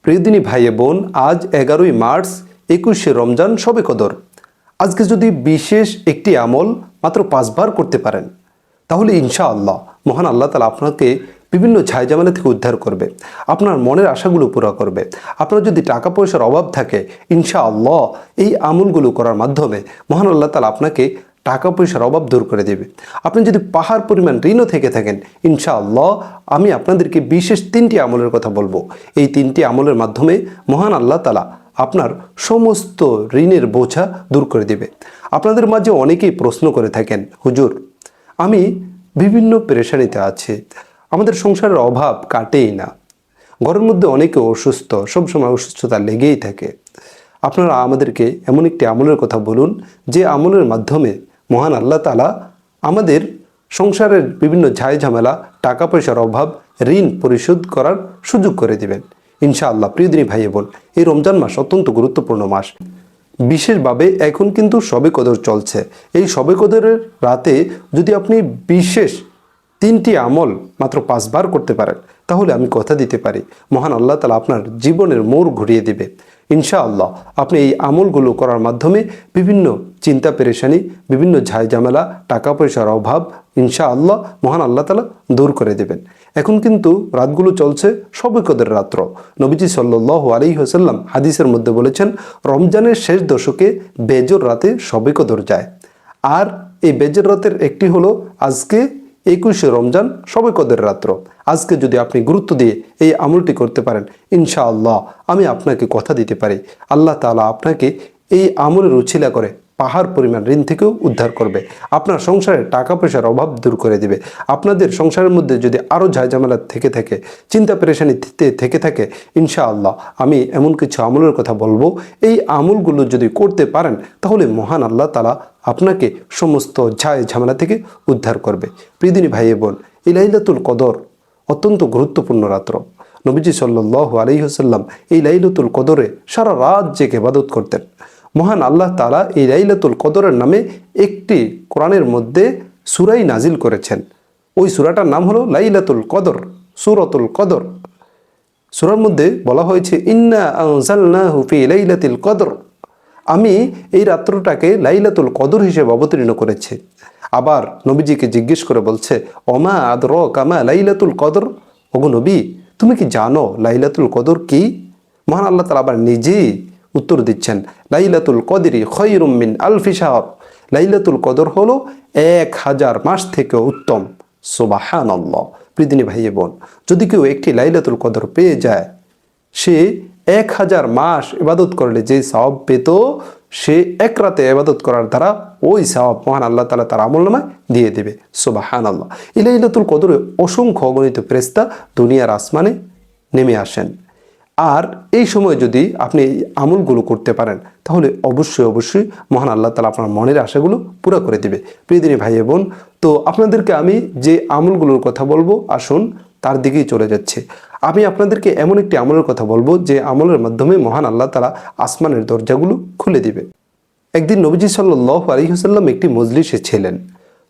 প্রিয়দিনী ভাই বোন, আজ 11ই মার্চ, 21শে রমজান, শবে কদর। আজকে যদি বিশেষ একটি আমল মাত্র 5 বার করতে পারেন, তাহলে ইনশাআল্লাহ মহান আল্লাহ তাআলা আপনাকে বিভিন্ন ঝামেলা থেকে উদ্ধার করবে, আপনার মনের আশাগুলো পুরো করবে। আপনার যদি টাকা পয়সার অভাব থাকে, ইনশাআল্লাহ এই আমলগুলো করার মাধ্যমে মহান আল্লাহ তাআলা আপনাকে টাকা পয়সার অভাব দূর করে দেবে। আপনি যদি পাহাড় পরিমাণ ঋণও থেকে থাকেন, ইনশাআল্লাহ আমি আপনাদেরকে বিশেষ 3টি আমলের কথা বলবো। এই 3টি আমলের মাধ্যমে মহান আল্লাহ তাআলা আপনার সমস্ত ঋণের বোঝা দূর করে দেবে। আপনাদের মাঝে অনেকেই প্রশ্ন করে থাকেন, হুজুর আমি বিভিন্ন পেরেশানিতে আছি, আমাদের সংসারের অভাব কাটেই না, ঘরের মধ্যে অনেকে অসুস্থ, সবসময় অসুস্থতা লেগেই থাকে। আপনারা আমাদেরকে এমন একটি আমলের কথা বলুন যে আমলের মাধ্যমে মহান আল্লাহ তাআলা আমাদের সংসারের বিভিন্ন ঝামেলা, টাকা পয়সার অভাব, ঋণ পরিশোধ করার সুযোগ করে দিবেন ইনশাআল্লাহ। প্রিয়দিনী ভাই বোন, এই রমজান মাস অত্যন্ত গুরুত্বপূর্ণ মাস। বিশেষভাবে এখন কিন্তু শবে কদর চলছে। এই শবে কদরের রাতে যদি আপনি বিশেষ 3টি আমল মাত্র 5 বার করতে পারেন, তাহলে আমি কথা দিতে পারি মহান আল্লাহ তাআলা আপনার জীবনের মোড় ঘুরিয়ে দিবে ইনশাআল্লাহ। আপনি এই আমলগুলো করার মাধ্যমে বিভিন্ন চিন্তা পেরেশানি, বিভিন্ন ঝামেলা, টাকা পয়সার অভাব ইনশাআল্লাহ মহান আল্লাহ তাআলা দূর করে দেবেন। এখন কিন্তু রাতগুলো চলছে শবে কদরের রাত্র। নবীজি সাল্লাল্লাহু আলাইহি ওয়াসাল্লাম হাদিসের মধ্যে বলেছেন, রমজানের শেষ দশকে বেজর রাতে শবে কদর যায়। আর এই বেজর রাতের একটি হলো আজকে 21শে রমজান, শবে কদরের রাত্র। আজকে যদি আপনি গুরুত্ব দিয়ে এই আমলটি করতে পারেন, ইনশাআল্লাহ আমি আপনাকে কথা দিতে পারি আল্লাহ তাআলা আপনাকে এই আমলের উছিলা করে পাহাড় পরিমাণ ঋণ থেকেও উদ্ধার করবে। আপনার সংসারে টাকা পয়সার অভাব দূর করে দিবে। আপনাদের সংসারের মধ্যে যদি আরও ঝামেলা থেকে থাকে, চিন্তা পেরেশানি থেকে থাকে, ইনশাআল্লাহ আমি এমন কিছু আমলের কথা বলবো। এই আমলগুলো যদি করতে পারেন, তাহলে মহান আল্লাহ তাআলা আপনাকে সমস্ত ঝামেলা থেকে উদ্ধার করবে। প্রিয়দিনী ভাই বোন, এই লাইলাতুল কদর অত্যন্ত গুরুত্বপূর্ণ রাত্র। নবীজি সাল্লাল্লাহু আলাইহি ওয়াসাল্লাম এই লাইলাতুল কদরে সারা রাত জেগে ইবাদত করতেন। মহান আল্লাহ তাআলা এই লাইলাতুল কদরের নামে একটি কোরআনের মধ্যে সূরা নাজিল করেছেন। ওই সূরাটার নাম হলো লাইলাতুল কদর, সূরাতুল কদর। সূরার মধ্যে বলা হয়েছে, ইন্না আনজালনাহু ফি লাইলাতিল কদর। আমি এই রাত্রটাকে লাইলাতুল কদর হিসেবে অবতীর্ণ করেছি। আবার নবীজিকে জিজ্ঞেস করে বলছে, ওমা আদরাকা মা লাইলাতুল কদর। ওগো নবী, তুমি কি জানো লাইলাতুল কদর কি? মহান আল্লাহ তাআলা আবার নিজেই উত্তর দিচ্ছেন, লাইলাতুল কদরি খায়রুম মিন আলফি শাহর। লাইলাতুল কদর হলো 1000 মাস থেকে উত্তম। সুবহানাল্লাহ। প্রিয়দিনী ভাই বোন, যদি কেউ একটি লাইলাতুল কদর পেয়ে যায়, সে 1000 মাস ইবাদত করলে যে সওয়াব পেত, সে এক রাতে ইবাদত করার দ্বারা ওই সওয়াব মহান আল্লাহ তাআলা তার আমলনামায় দিয়ে দেবে। সুবহানাল্লাহ। এই লাইলাতুল কদরে অসংখ্য অগণিত ফেরেশতা দুনিয়ার আসমানে নেমে আসেন। আর এই সময় যদি আপনি এই আমলগুলো করতে পারেন, তাহলে অবশ্যই মহান আল্লাহ তাআলা আপনার মনের আশাগুলো পুরো করে দিবে। প্রিয়দিনী ভাই বোন, তো আপনাদেরকে আমি যে আমলগুলোর কথা বলবো, আসুন তার দিকেই চলে যাচ্ছে। আমি আপনাদেরকে এমন একটি আমলের কথা বলবো যে আমলের মাধ্যমে মহান আল্লাহ তাআলা আসমানের দরজাগুলো খুলে দিবে। একদিন নবীজি সাল্লাল্লাহু আলাইহি ওয়াসাল্লাম একটি মজলিসে ছিলেন।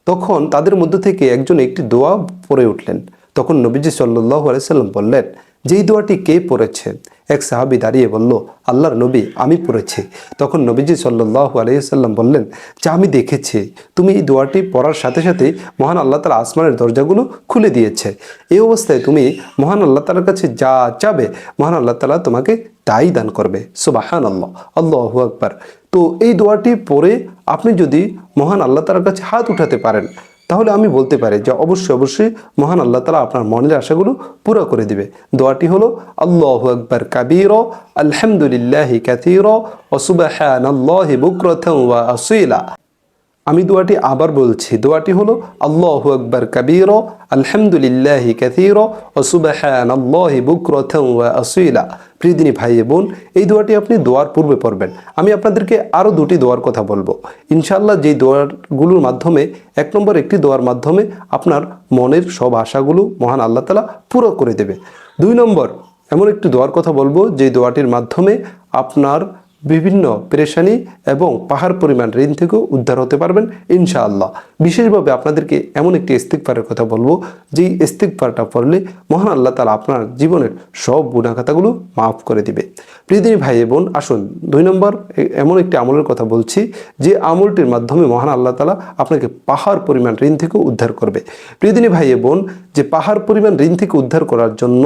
তখন তাদের মধ্য থেকে একজন একটি দোয়া পড়ে উঠলেন। তখন নবীজি সাল্লাল্লাহু আলাইহি ওয়াসাল্লাম বললেন, যেই দোয়াটি কে পড়েছে? এক সাহাবী দাঁড়িয়ে বলল, আল্লাহর নবী, আমি পড়েছি। তখন নবীজি সাল্লাল্লাহু আলাইহি ওয়াসাল্লাম বললেন যে, আমি দেখেছি তুমি এই দোয়াটি পড়ার সাথে সাথে মহান আল্লাহ তাআলা আসমানের দরজাগুলো খুলে দিয়েছে। এই অবস্থায় তুমি মহান আল্লাহ তাআলার কাছে যা চাবে, মহান আল্লাহ তাআলা তোমাকে তাই দান করবে। সুবহানাল্লাহ, আল্লাহু আকবার। তো এই দোয়াটি পড়ে আপনি যদি মহান আল্লাহ তাআলার কাছে হাত উঠাতে পারেন, তাহলে আমি বলতে পারি যে অবশ্যই মহান আল্লাহ তাআলা আপনার মনের আশাগুলো পুরো করে দিবে। দোয়াটি হলো, আল্লাহু আকবার কাবীরা, আলহামদুলিল্লাহি কাসীরা, ওয়া সুবহানাল্লাহি বুকরাতান ওয়া আসীলা। আমি দোয়াটি আবার বলছি। দোয়াটি হলো, আল্লাহু আকবার কাবীরা, আলহামদুলিল্লাহি কাসীরা, ওয়া সুবহানাল্লাহি বুকরাতান ওয়া আসীলা। প্রিয়দিনী ভাই বোন, এই দোয়াটি আপনি দোয়ার পূর্বে পড়বেন। আমি আপনাদেরকে আরও 2টি দোয়ার কথা বলবো ইনশাআল্লাহ, যেই দোয়ারগুলোর মাধ্যমে, 1 নম্বর একটি দোয়ার মাধ্যমে আপনার মনের সব আশাগুলো মহান আল্লাহ তাআলা পুরো করে দেবে। 2 নম্বর এমন একটি দোয়ার কথা বলবো যে দোয়াটির মাধ্যমে আপনার বিভিন্ন পেরেশানি এবং পাহাড় পরিমাণ ঋণ থেকেও উদ্ধার হতে পারবেন ইনশাআল্লাহ। বিশেষভাবে আপনাদেরকে এমন একটি ইস্তিগফারের কথা বলবো, যেই ইস্তিগফারটা পড়লে মহান আল্লাহ তাআলা আপনার জীবনের সব গুনাহ খাতাগুলো মাফ করে দিবে। প্রিয়দিনী ভাই বোন, আসুন 2 নম্বর এমন একটি আমলের কথা বলছি, যে আমলটির মাধ্যমে মহান আল্লাহ তাআলা আপনাকে পাহাড় পরিমাণ ঋণ থেকে উদ্ধার করবে। প্রিয়দিনী ভাই বোন, যে পাহাড় পরিমাণ ঋণ থেকে উদ্ধার করার জন্য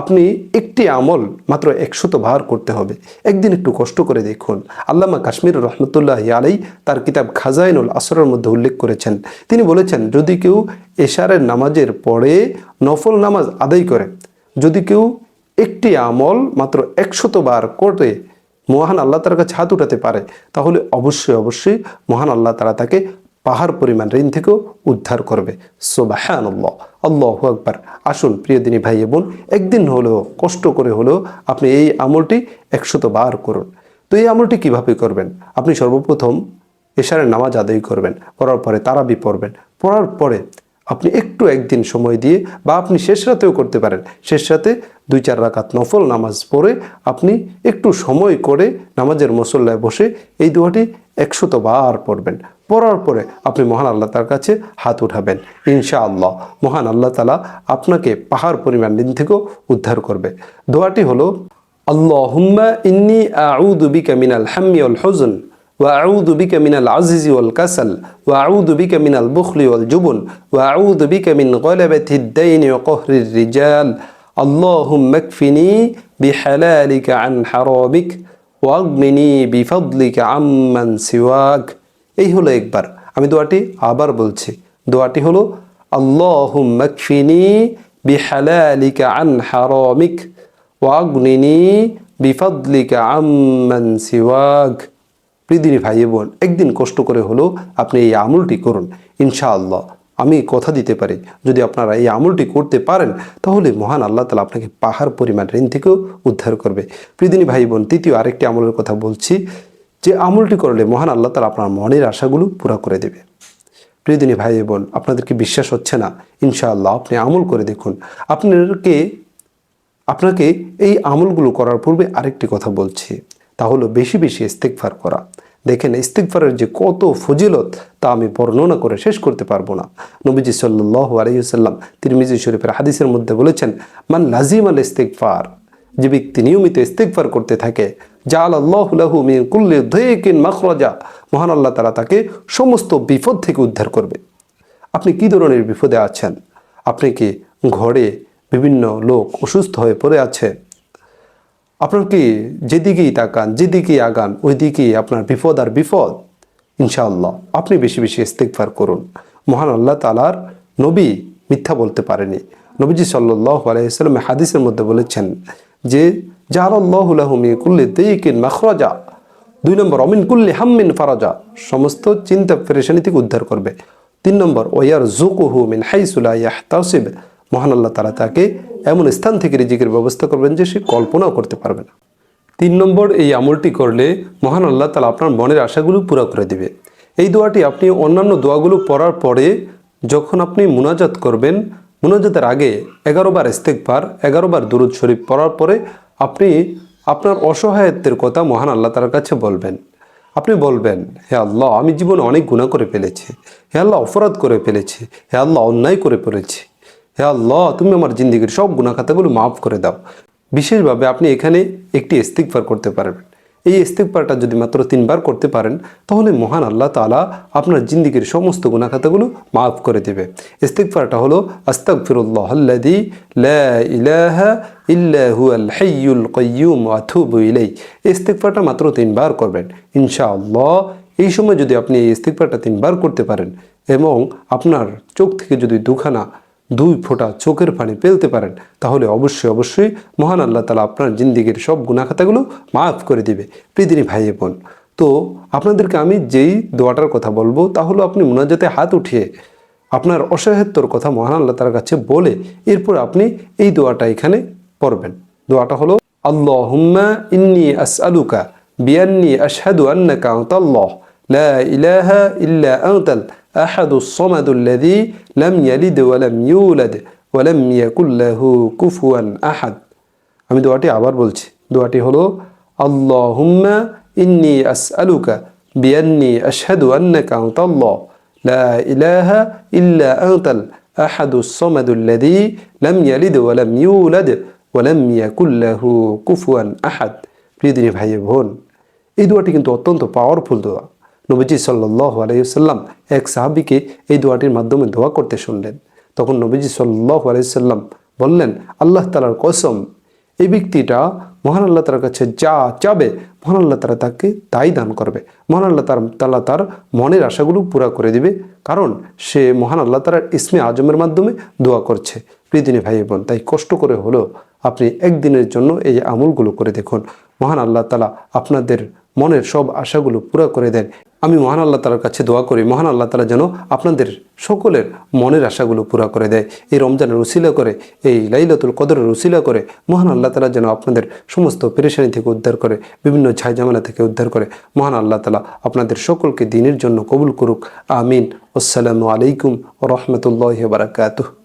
আপনি একটি আমল মাত্র 100 বার করতে হবে। একদিন একটু কষ্ট করে দেখুন। আল্লামা কাশ্মীর রহমতুল্লাহি আলাইহি তার কিতাব খাজাইনুল আসরের মধ্যে উল্লেখ করেছেন, তিনি বলেছেন, যদি কেউ এশারের নামাজের পরে নফল নামাজ আদায় করে, যদি কেউ একটি আমল মাত্র 100 বার করে মহান আল্লাহ তাআলার কাছে হাত উঠাতে পারে, তাহলে অবশ্যই মহান আল্লাহ তাআলা তাকে পাহাড় পরিমাণ ঋণ থেকেও উদ্ধার করবে। সুবহানাল্লাহ, আল্লাহু আকবার। আসুন প্রিয় দিনী ভাই বোন, একদিন হলেও কষ্ট করে হলেও আপনি এই আমলটি 100 বার করুন। তো এই আমলটি কিভাবে করবেন? আপনি সর্বপ্রথম এশারের নামাজ আদায় করবেন, করার পরে তারাবি পড়বেন, পড়ার পরে আপনি একটু একদিন সময় দিয়ে, বা আপনি শেষ রাতেও করতে পারেন, শেষ রাতে 2-4 রাকাত নফল নামাজ পড়ে আপনি একটু সময় করে নামাজের মুসল্লায় বসে এই দোয়াটি 100 বার পড়বেন। পড়ার পরে আপনি মহান আল্লাহ তার কাছে হাত উঠাবেন। ইনশাআল্লাহ মহান আল্লাহ তাআলা আপনাকে পাহাড় পরিমাণ ঋণ থেকেও উদ্ধার করবে। দোয়াটি হলো, আল্লাহুম্মা ইন্নী আউযু বিকা মিনাল হাম্মি ওয়াল হুজন وأعوذ بك من العجز والكسل وأعوذ بك من البخل والجبن وأعوذ بك من غلبة الدين وقهر الرجال اللهم اكفني بحلالك عن حرامك وأغنني بفضلك عمن سواك। এই হলো একবার। আমি দোয়াটি আবার বলছি। দোয়াটি হলো, اللهم اكفني بحلالك عن حرامك وأغنني بفضلك عمن سواك। প্রিয়দিনী ভাই বোন, একদিন কষ্ট করে হলেও আপনি এই আমলটি করুন। ইনশাআল্লাহ আমি কথা দিতে পারি, যদি আপনারা এই আমলটি করতে পারেন, তাহলে মহান আল্লাহ তাআলা আপনাকে পাহাড় পরিমাণ ঋণ থেকেও উদ্ধার করবে। প্রিয়দিনী ভাই বোন, তৃতীয় আরেকটি আমলের কথা বলছি, যে আমলটি করলে মহান আল্লাহ তাআলা আপনার মনের আশাগুলো পুরা করে দেবে। প্রিয়দিনী ভাই বোন, আপনাদেরকে বিশ্বাস হচ্ছে না? ইনশাআল্লাহ আপনি আমল করে দেখুন। আপনাকে এই আমলগুলো করার পূর্বে আরেকটি কথা বলছি, তা হলো বেশি বেশি ইস্তিগফার করা। দেখেন ইস্তিগফারের যে কত ফজিলত, তা আমি বর্ণনা করে শেষ করতে পারবো না। নবীজি সাল্লাল্লাহু আলাইহি ওয়াসাল্লাম তিরমিজি শরীফের হাদিসের মধ্যে বলেছেন, মান লাজিমাল ইস্তিগফার, যে ব্যক্তি নিয়মিত ইস্তিগফার করতে থাকে, জাআলাল্লাহু লাহু মিন কুল্লি দাইকিন মাখরাজা, মহান আল্লাহ তাআলা তাকে সমস্ত বিপদ থেকে উদ্ধার করবে। আপনি কি ধরনের বিপদে আছেন? আপনি কি ঘরে বিভিন্ন লোক অসুস্থ হয়ে পড়ে আছে? আপনার কি যেদিকেই তাকান, যেদিকেই আগান, ওই দিকেই আপনার বিপদ আর বিপদ? ইনশাআল্লাহ আপনি বেশি বেশি ইস্তিগফার করুন। মহান আল্লাহ তাআলার নবী মিথ্যা বলতে পারেনি। নবীজি সাল্লাল্লাহু আলাইহি ওয়াসাল্লাম হাদিসের মধ্যে বলেছেন যে, জাআলাল্লাহু লাহু মিন কুল্লি দাইকিন মাখরাজা, 2 নম্বর অমিন কুল্লি হাম্মিন ফারাজা, সমস্ত চিন্তা পেরেশানি থেকে উদ্ধার করবে। 3 নম্বর ওয়ারযুকুহু মিন হাইসু লা ইয়াহতাসিব, মহান আল্লাহ তাআলা তাকে এমন স্থান থেকে রিজিকের ব্যবস্থা করবেন যে সে কল্পনাও করতে পারবে না। 3 নম্বর, এই আমলটি করলে মহান আল্লাহ তাআলা আপনার মনের আশাগুলো পুরো করে দিবে। এই দোয়াটি আপনি অন্যান্য দোয়াগুলো পড়ার পরে যখন আপনি মুনাজাত করবেন, মুনাজাতের আগে 11 বার ইস্তিগফার, 11 বার দুরূদ শরীফ পড়ার পরে আপনি আপনার অসহায়ত্বের কথা মহান আল্লাহ তাআলার কাছে বলবেন। আপনি বলবেন, হে আল্লাহ, আমি জীবনে অনেক গুনাহ করে ফেলেছি, হে আল্লাহ অপরাধ করে ফেলেছি, হে আল্লাহ অন্যায় করে ফেলেছি, হে আল্লাহ তুমি আমার জিন্দেগির সব গুনাহ খাতাগুলো মাফ করে দাও। বিশেষভাবে আপনি এখানে একটি ইস্তিগফার করতে পারবেন। এই ইস্তিগফারটা যদি মাত্র 3 বার করতে পারেন, তাহলে মহান আল্লাহ তাআলা আপনার জিন্দেগির সমস্ত গুনাহ খাতাগুলো মাফ করে দেবে। ইস্তিগফারটা হলো, আস্তাগফিরুল্লাহাল্লাযী লা ইলাহা ইল্লা হুয়াল হাইয়ুল কাইয়্যুম ওয়া আতুবু ইলাইহি। এই ইস্তিগফারটা মাত্র 3 বার করবেন ইনশাআল্লাহ। এই সময় যদি আপনি এই ইস্তিগফারটা 3 বার করতে পারেন এবং আপনার চোখ থেকে যদি 2 ফোঁটা চোখের পানি ফেলতে পারেন, তাহলে অবশ্যই মহান আল্লাহ তাআলা আপনার জিন্দেগির সব গুনাহ খাতাগুলো মাফ করে দিবে। প্রিয়দিনী ভাই বোন, তো আপনাদেরকে আমি যেই দোয়াটার কথা বলবো, তা হলো আপনি মুনাজাতে হাত উঠিয়ে আপনার অসহায়ত্বর কথা মহান আল্লাহ তাআলার কাছে বলে এরপর আপনি এই দোয়াটা এখানে পড়বেন। দোয়াটা হলো, আল্লাহুম্মা ইন্নী আসআলুকা বিআন্নী আশহাদু আন্নাকা আনতাল্লাহ লা ইলাহা ইল্লা আনতাল আহাদুস সামাদুল্লাযী লাম ইয়ালিদ ওয়া লাম ইউলাদ ওয়া লাম ইয়াকুল লাহু কুফুয়ান আহাদ। আমি দোয়াটি আবার বলছি। দোয়াটি হলো, আল্লাহুম্মা ইন্নী আসআলুকা বিআন্নী আশহাদু আন্নাকা আনতাল্লাহ লা ইলাহা ইল্লা আনতাল আহাদুস সামাদুল্লাযী লাম ইয়ালিদ ওয়া লাম ইউলাদ ওয়া লাম ইয়াকুল লাহু কুফুয়ান আহাদ। প্রিয় দিনী ভাই বোন, এই দোয়াটি কিন্তু অত্যন্ত পাওয়ারফুল দোয়া। নবীজি সাল্লাল্লাহু আলাইহি ওয়াসাল্লাম এক সাহাবীকে এই দোয়াটির মাধ্যমে দোয়া করতে শুনলেন। তখন নবীজি সাল্লাল্লাহু আলাইহি ওয়াসাল্লাম বললেন, আল্লাহ তাআলার কসম, এই ব্যক্তিটা মহান আল্লাহ তাআলার কাছে যা চাবে মহান আল্লাহ তাআলা তাকে তাই দান করবে। মহান আল্লাহ তাআলা তার মনের আশাগুলো পুরা করে দিবে, কারণ সে মহান আল্লাহ তাআলার ইসমে আজমের মাধ্যমে দোয়া করছে। প্রিয় দিনী ভাই বোন, তাই কষ্ট করে হলেও আপনি একদিনের জন্য এই আমলগুলো করে দেখুন। মহান আল্লাহ তাআলা আপনাদের মনের সব আশাগুলো পুরা করে দেন। আমি মহান আল্লাহ তাআলার কাছে দোয়া করি, মহান আল্লাহ তাআলা যেন আপনাদের সকলের মনের আশাগুলো পুরা করে দেয়। এই রমজানের উসিলা করে, এই লাইলাতুল কদরের উসিলা করে মহান আল্লাহ তাআলা যেন আপনাদের সমস্ত পেরেশানি থেকে উদ্ধার করে, বিভিন্ন ঝামেলা থেকে উদ্ধার করে। মহান আল্লাহ তাআলা আপনাদের সকলকে দ্বীনের জন্য কবুল করুক। আমিন। আসসালামু আলাইকুম ওয়া রাহমাতুল্লাহি ওয়া বারাকাতুহু।